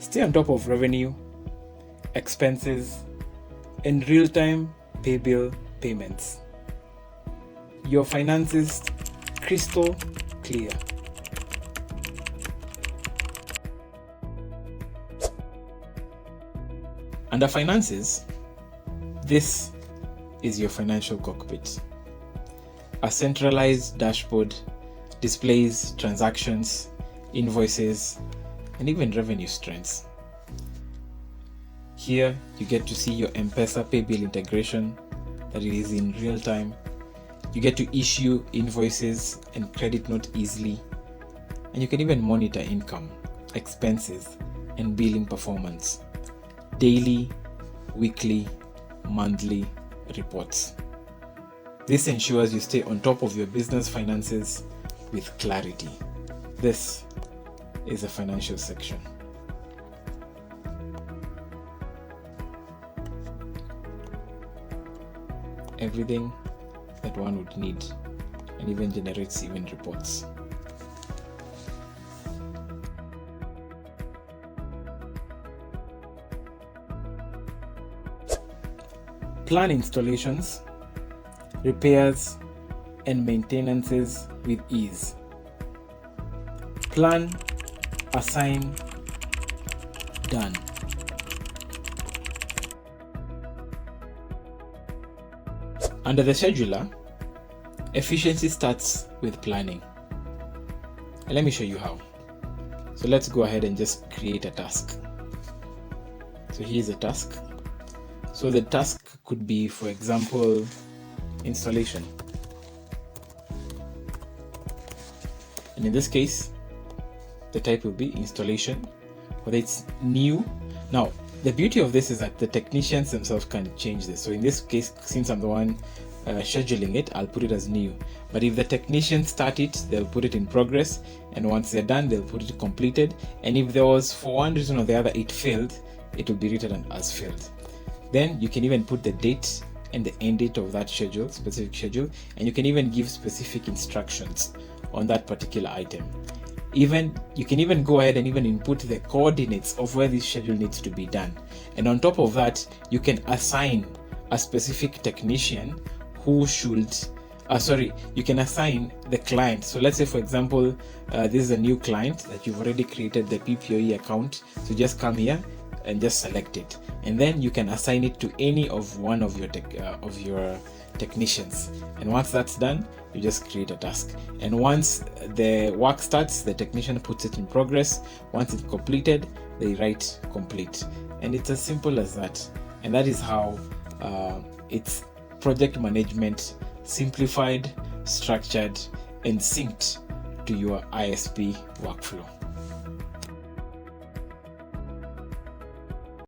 Stay on top of revenue, expenses, and real-time pay bill payments. Your finances crystal clear. Under finances, this is your financial cockpit. A centralized dashboard displays transactions, invoices, and even revenue trends. Here you get to see your M-Pesa pay bill integration that it is in real time. You get to issue invoices and credit note easily, and you can even monitor income, expenses, and billing performance. Daily, weekly, monthly reports. This ensures you stay on top of your business finances with clarity. This is the financial section. Everything that one would need, and even generates even reports. Plan installations, repairs, and maintenances with ease. Plan, assign, done. Under the scheduler, efficiency starts with planning. And let me show you how. So let's go ahead and just create a task. So here's a task. So the task could be, for example, installation. And in this case, the type will be installation, whether it's new. Now, the beauty of this is that the technicians themselves can change this. So in this case, since I'm the one scheduling it, I'll put it as new. But if the technicians start it, they'll put it in progress. And once they're done, they'll put it completed. And if there was, for one reason or the other, it failed, it will be written as failed. Then you can even put the date and the end date of that schedule, specific schedule, and you can even give specific instructions on that particular item. Even you can even go ahead and even input the coordinates of where this schedule needs to be done. And on top of that, you can assign a specific technician who should you can assign the client. So let's say, for example, this is a new client that you've already created the PPOE account. So just come here and just select it, and then you can assign it to any of one of your technicians. And once that's done, you just create a task. And once the work starts, the technician puts it in progress. Once it's completed, they write complete. And it's as simple as that. And that is how it's project management simplified, structured, and synced to your ISP workflow.